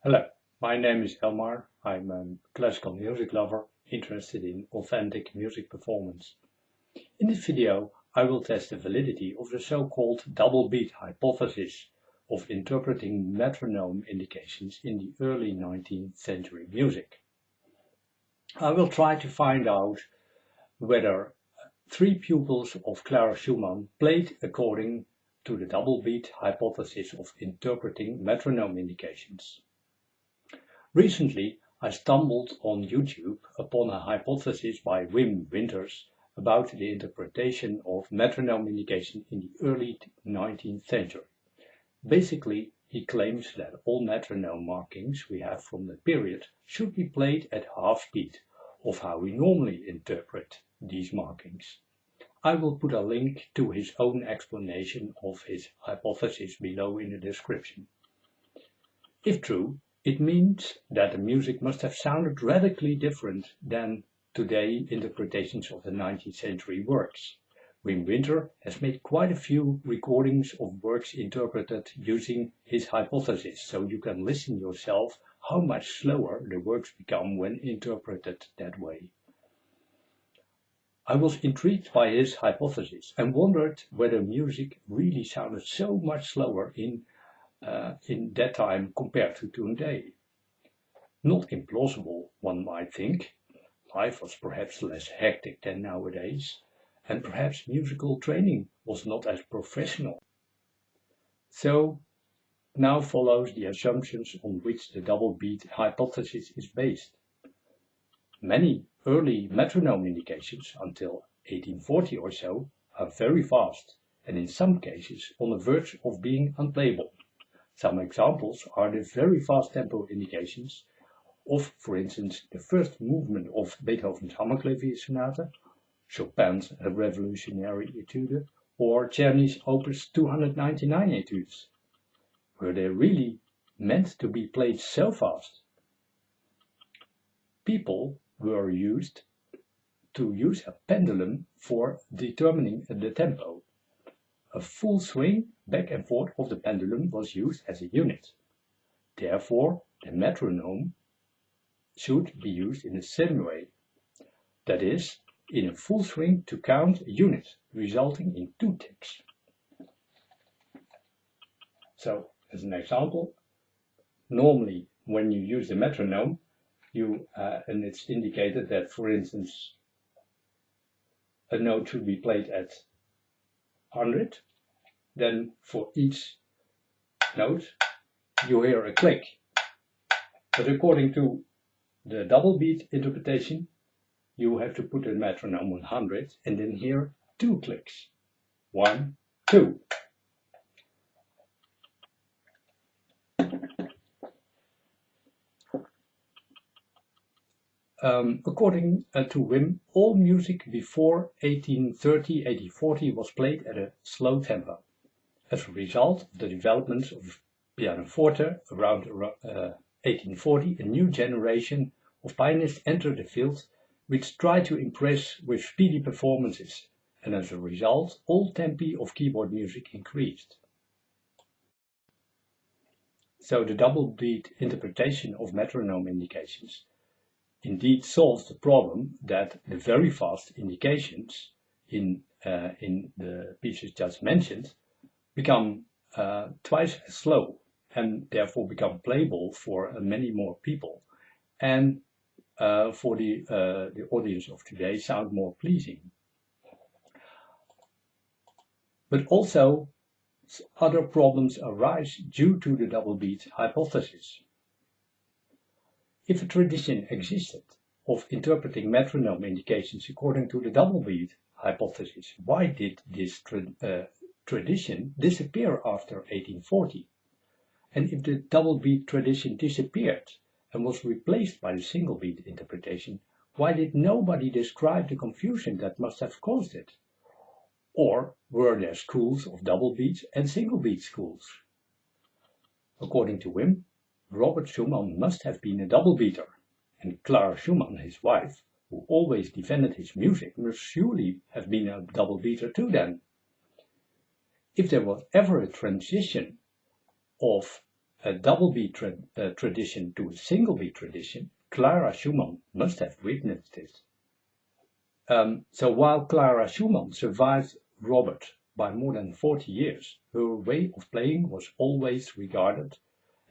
Hello, my name is Elmar. I'm a classical music lover interested in authentic music performance. In this video, I will test the validity of the so-called double beat hypothesis of interpreting metronome indications in the early 19th century music. I will try to find out whether three pupils of Clara Schumann played according to the double beat hypothesis of interpreting metronome indications. Recently, I stumbled on YouTube upon a hypothesis by Wim Winters about the interpretation of metronome indication in the early 19th century. Basically, he claims that all metronome markings we have from the period should be played at half speed of how we normally interpret these markings. I will put a link to his own explanation of his hypothesis below in the description. If true, it means that the music must have sounded radically different than today interpretations of the 19th century works. Wim Winter has made quite a few recordings of works interpreted using his hypothesis, so you can listen yourself how much slower the works become when interpreted that way. I was intrigued by his hypothesis and wondered whether music really sounded so much slower in that time compared to today. Not implausible, one might think. Life was perhaps less hectic than nowadays, and perhaps musical training was not as professional. So now follows the assumptions on which the double beat hypothesis is based. Many early metronome indications until 1840 or so are very fast, and in some cases on the verge of being unplayable. Some examples are the very fast tempo indications of, for instance, the first movement of Beethoven's Hammerklavier Sonata, Chopin's Revolutionary Etude, or Czerny's Opus 299 Etudes. Were they really meant to be played so fast? People were used to use a pendulum for determining the tempo. A full swing back and forth of the pendulum was used as a unit. Therefore, the metronome should be used in the same way. That is, in a full swing to count a unit, resulting in 2 ticks. So, as an example, normally when you use the metronome, and it's indicated that, for instance, a note should be played at 100, then for each note you hear a click. But according to the double beat interpretation, you have to put the metronome on 100 and then hear 2 clicks. 1, 2. According to Wim, all music before 1830, 1840 was played at a slow tempo. As a result of the development of pianoforte around 1840, a new generation of pianists entered the field which tried to impress with speedy performances, and as a result, all tempi of keyboard music increased. So the double beat interpretation of metronome indications indeed solves the problem that the very fast indications in the pieces just mentioned become twice as slow and therefore become playable for many more people, and for the audience of today sound more pleasing. But also other problems arise due to the double beat hypothesis. If a tradition existed of interpreting metronome indications according to the double beat hypothesis, why did this tradition disappear after 1840? And if the double beat tradition disappeared and was replaced by the single beat interpretation, why did nobody describe the confusion that must have caused it? Or were there schools of double beats and single beat schools? According to Wim, Robert Schumann must have been a double beater, and Clara Schumann, his wife, who always defended his music, must surely have been a double beater too then. If there was ever a transition of a double beat tradition to a single beat tradition, Clara Schumann must have witnessed this. So while Clara Schumann survived Robert by more than 40 years, her way of playing was always regarded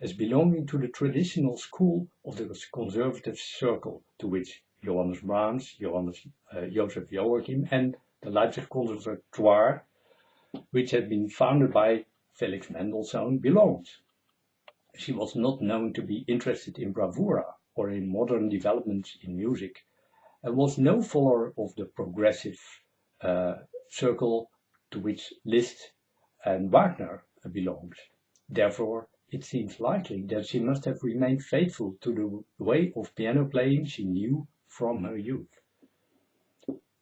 as belonging to the traditional school of the conservative circle, to which Johannes Brahms, Joseph Joachim and the Leipzig Conservatoire, which had been founded by Felix Mendelssohn, belonged. She was not known to be interested in bravura or in modern developments in music, and was no follower of the progressive circle to which Liszt and Wagner belonged. Therefore, it seems likely that she must have remained faithful to the way of piano playing she knew from her youth.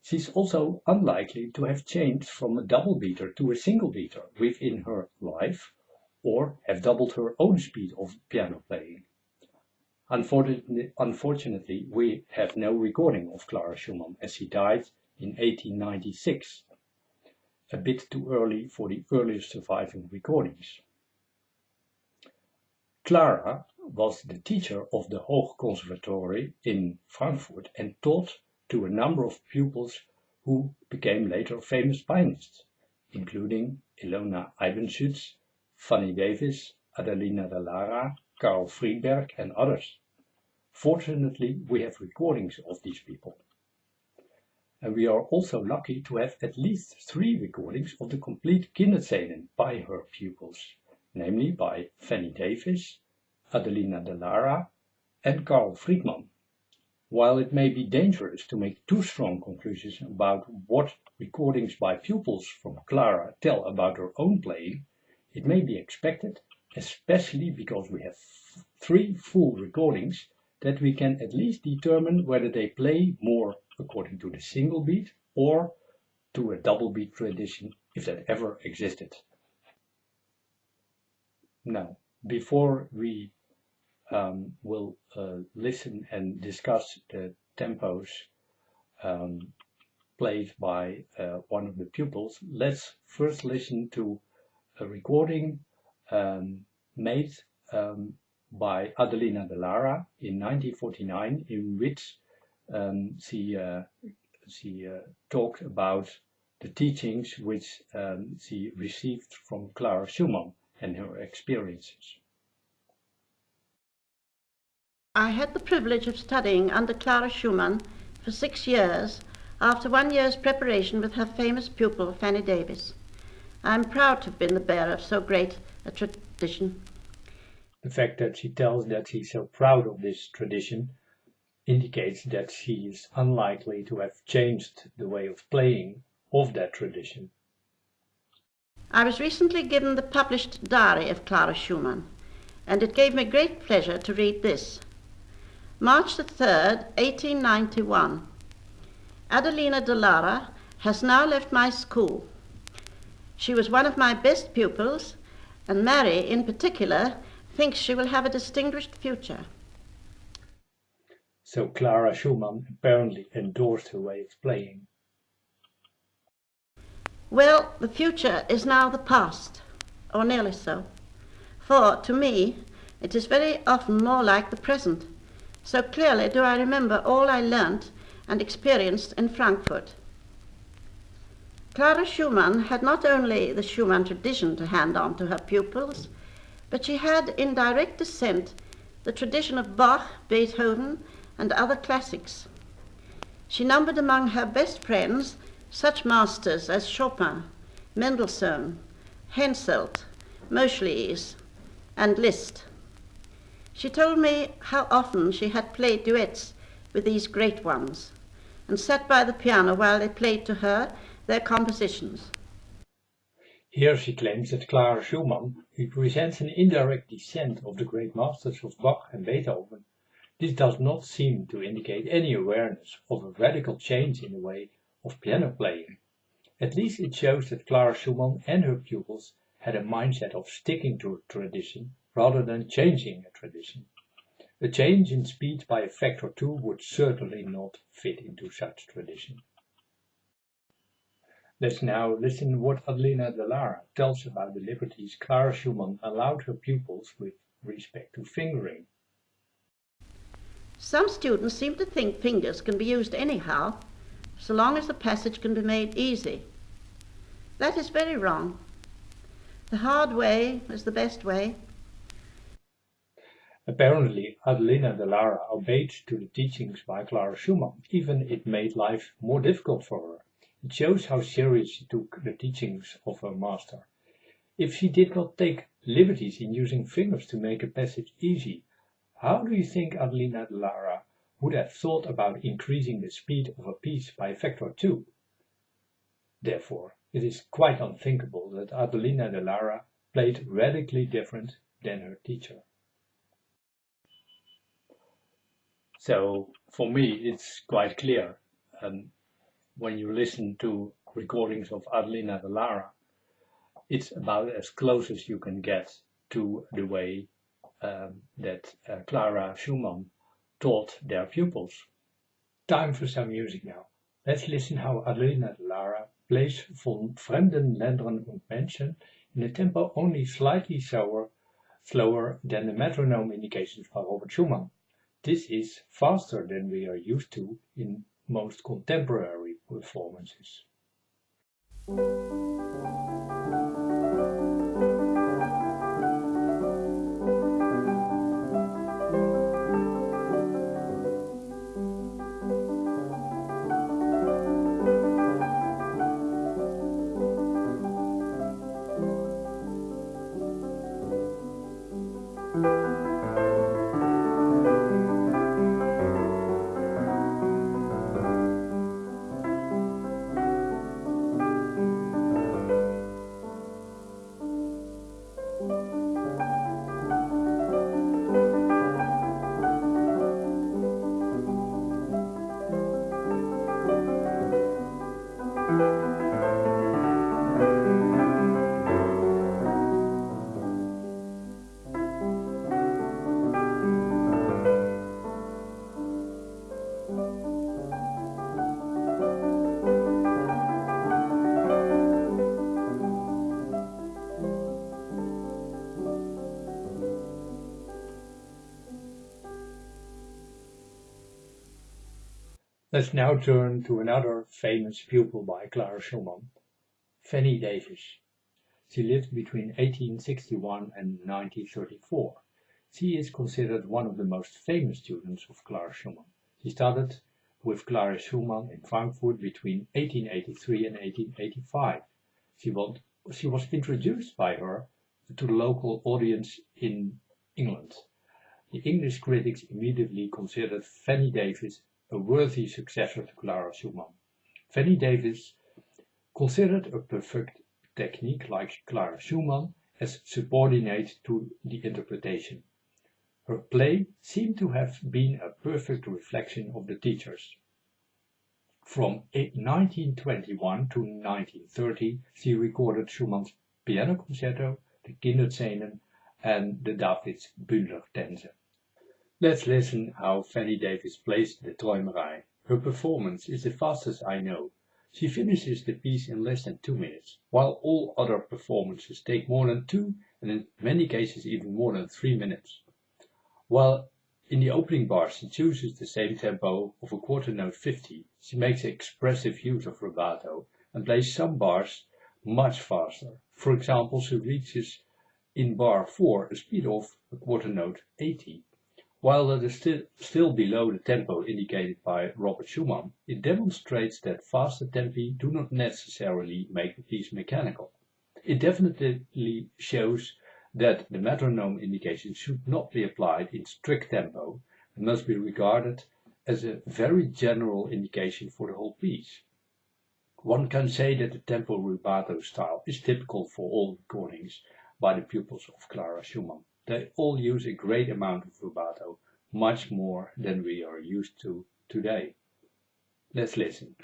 She is also unlikely to have changed from a double beater to a single beater within her life, or have doubled her own speed of piano playing. Unfortunately, we have no recording of Clara Schumann, as she died in 1896, a bit too early for the earliest surviving recordings. Clara was the teacher of the Hochkonservatorium in Frankfurt and taught to a number of pupils who became later famous pianists, including Ilona Eibenschütz, Fanny Davies, Adelina de Lara, Carl Friedberg and others. Fortunately, we have recordings of these people. And we are also lucky to have at least 3 recordings of the complete Kinderszenen by her pupils, namely by Fanny Davies, Adelina de Lara and Carl Friedberg. While it may be dangerous to make too strong conclusions about what recordings by pupils from Clara tell about her own playing, it may be expected, especially because we have 3 full recordings, that we can at least determine whether they play more according to the single beat or to a double beat tradition, if that ever existed. Now, before we will listen and discuss the tempos played by one of the pupils, let's first listen to a recording made by Adelina de Lara in 1949, in which she talked about the teachings which she received from Clara Schumann and her experiences. I had the privilege of studying under Clara Schumann for 6 years after 1 year's preparation with her famous pupil Fanny Davies. I am proud to have been the bearer of so great a tradition. The fact that she tells that she's so proud of this tradition indicates that she is unlikely to have changed the way of playing of that tradition. I was recently given the published diary of Clara Schumann, and it gave me great pleasure to read this. March the 3rd, 1891. Adelina de Lara has now left my school. She was one of my best pupils, and Mary, in particular, thinks she will have a distinguished future. So Clara Schumann apparently endorsed her way of playing. Well, the future is now the past, or nearly so. For, to me, it is very often more like the present. So clearly do I remember all I learnt and experienced in Frankfurt. Clara Schumann had not only the Schumann tradition to hand on to her pupils, but she had in direct descent the tradition of Bach, Beethoven, and other classics. She numbered among her best friends such masters as Chopin, Mendelssohn, Henselt, Moscheles, and Liszt. She told me how often she had played duets with these great ones, and sat by the piano while they played to her their compositions. Here she claims that Clara Schumann represents an indirect descent of the great masters of Bach and Beethoven. This does not seem to indicate any awareness of a radical change in the way of piano playing. At least it shows that Clara Schumann and her pupils had a mindset of sticking to a tradition rather than changing a tradition. A change in speed by a factor 2 would certainly not fit into such tradition. Let's now listen what Adelina de Lara tells about the liberties Clara Schumann allowed her pupils with respect to fingering. Some students seem to think fingers can be used anyhow, so long as the passage can be made easy. That is very wrong. The hard way is the best way. Apparently, Adelina de Lara obeyed to the teachings by Clara Schumann, even it made life more difficult for her. It shows how serious she took the teachings of her master. If she did not take liberties in using fingers to make a passage easy, how do you think Adelina de Lara would have thought about increasing the speed of a piece by a factor of 2? Therefore, it is quite unthinkable that Adelina de Lara played radically different than her teacher. So, for me, it's quite clear. When you listen to recordings of Adelina de Lara, it's about as close as you can get to the way that Clara Schumann taught their pupils. Time for some music now. Let's listen how Adelina de Lara plays von fremden, Landern und Menschen in a tempo only slightly slower than the metronome indications by Robert Schumann. This is faster than we are used to in most contemporary performances. Let's now turn to another famous pupil by Clara Schumann, Fanny Davies. She lived between 1861 and 1934. She is considered one of the most famous students of Clara Schumann. She studied with Clara Schumann in Frankfurt between 1883 and 1885. She was introduced by her to the local audience in England. The English critics immediately considered Fanny Davies a worthy successor to Clara Schumann. Fanny Davies considered a perfect technique like Clara Schumann as subordinate to the interpretation. Her play seemed to have been a perfect reflection of the teachers. From 1921 to 1930, she recorded Schumann's piano concerto, the Kinderszenen, and the Davids Tänze. Let's listen how Fanny Davies plays the Traumerei. Her performance is the fastest I know. She finishes the piece in less than 2 minutes, while all other performances take more than 2 and in many cases even more than 3 minutes. While in the opening bar she chooses the same tempo of a quarter note 50, she makes expressive use of rubato and plays some bars much faster. For example, she reaches in bar 4 a speed of a quarter note 80. While that is still below the tempo indicated by Robert Schumann, it demonstrates that faster tempi do not necessarily make the piece mechanical. It definitely shows that the metronome indication should not be applied in strict tempo and must be regarded as a very general indication for the whole piece. One can say that the tempo rubato style is typical for all recordings by the pupils of Clara Schumann. They all use a great amount of rubato, much more than we are used to today. Let's listen.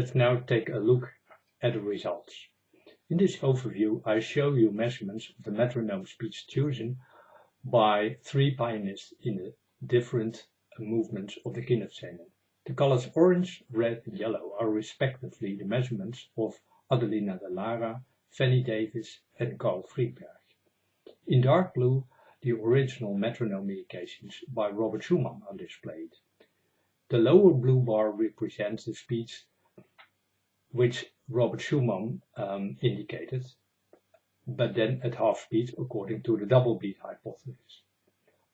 Let's now take a look at the results. In this overview, I show you measurements of the metronome speeds chosen by 3 pianists in the different movements of the Kinderszenen. The colors orange, red and yellow are respectively the measurements of Adelina de Lara, Fanny Davies and Carl Friedberg. In dark blue, the original metronome indications by Robert Schumann are displayed. The lower blue bar represents the speeds which Robert Schumann indicated, but then at half speed according to the double beat hypothesis.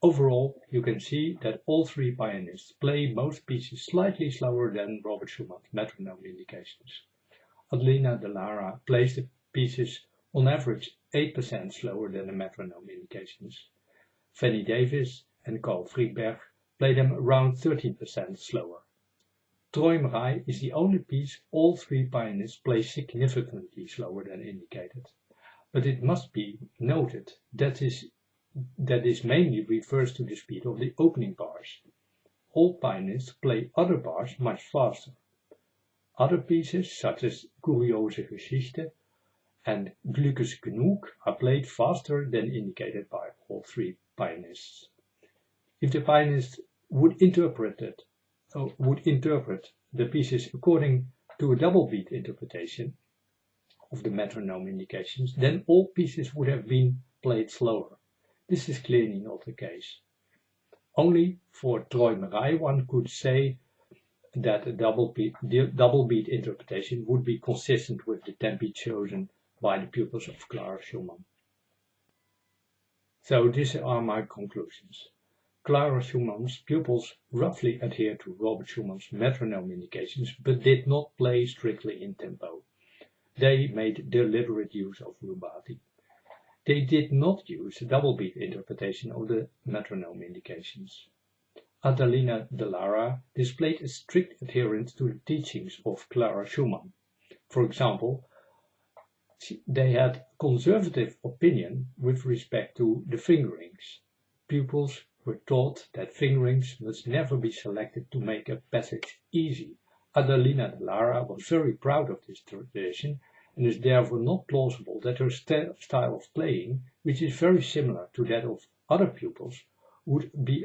Overall, you can see that all 3 pianists play most pieces slightly slower than Robert Schumann's metronome indications. Adelina de Lara plays the pieces on average 8% slower than the metronome indications. Fanny Davies and Carl Friedberg play them around 13% slower. Traumerei is the only piece all 3 pianists play significantly slower than indicated. But it must be noted that this mainly refers to the speed of the opening bars. All pianists play other bars much faster. Other pieces such as Kuriose Geschichte and Glückes Genug are played faster than indicated by all 3 pianists. If the pianist would interpret the pieces according to a double beat interpretation of the metronome indications, then all pieces would have been played slower. This is clearly not the case. Only for Traumerei one could say that a double beat interpretation would be consistent with the tempi chosen by the pupils of Clara Schumann. So these are my conclusions. Clara Schumann's pupils roughly adhere to Robert Schumann's metronome indications, but did not play strictly in tempo. They made deliberate use of rubato. They did not use a double beat interpretation of the metronome indications. Adelina de Lara displayed a strict adherence to the teachings of Clara Schumann. For example, they had conservative opinion with respect to the fingerings. Pupils were taught that fingerings must never be selected to make a passage easy. Adelina de Lara was very proud of this tradition and is therefore not plausible that her style of playing, which is very similar to that of other pupils, would be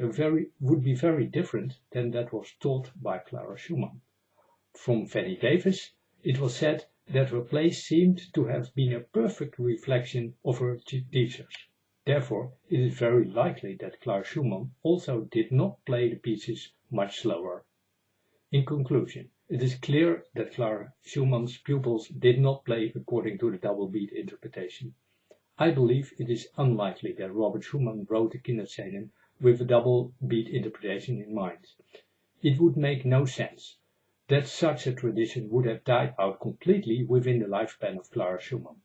very different than that was taught by Clara Schumann. From Fanny Davies, it was said that her play seemed to have been a perfect reflection of her teachers. Therefore, it is very likely that Clara Schumann also did not play the pieces much slower. In conclusion, it is clear that Clara Schumann's pupils did not play according to the double beat interpretation. I believe it is unlikely that Robert Schumann wrote the Kinderszenen with a double beat interpretation in mind. It would make no sense that such a tradition would have died out completely within the lifespan of Clara Schumann.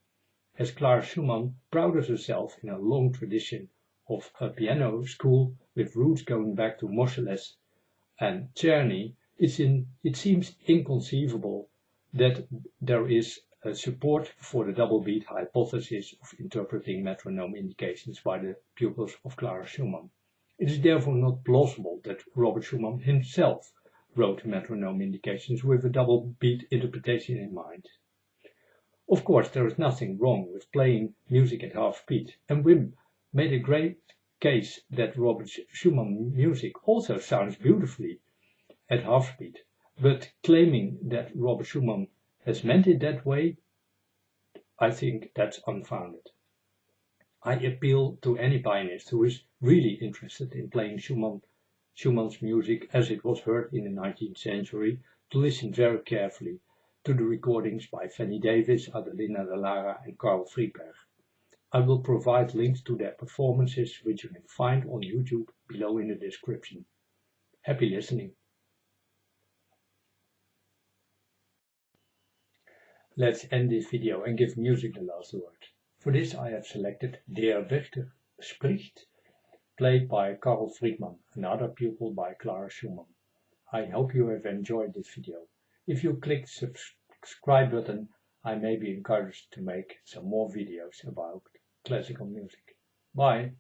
As Clara Schumann prided herself in a long tradition of a piano school with roots going back to Moscheles and Czerny, it seems inconceivable that there is a support for the double beat hypothesis of interpreting metronome indications by the pupils of Clara Schumann. It is therefore not plausible that Robert Schumann himself wrote metronome indications with a double beat interpretation in mind. Of course, there is nothing wrong with playing music at half speed, and Wim made a great case that Robert Schumann music also sounds beautifully at half speed, but claiming that Robert Schumann has meant it that way, I think that's unfounded. I appeal to any pianist who is really interested in playing Schumann's music as it was heard in the 19th century to listen very carefully to the recordings by Fanny Davies, Adelina de Lara and Carl Friedberg. I will provide links to their performances which you can find on YouTube below in the description. Happy listening! Let's end this video and give music the last word. For this I have selected Der Dichter, spricht, played by Carl Friedberg, another pupil by Clara Schumann. I hope you have enjoyed this video. If you click the subscribe button, I may be encouraged to make some more videos about classical music. Bye!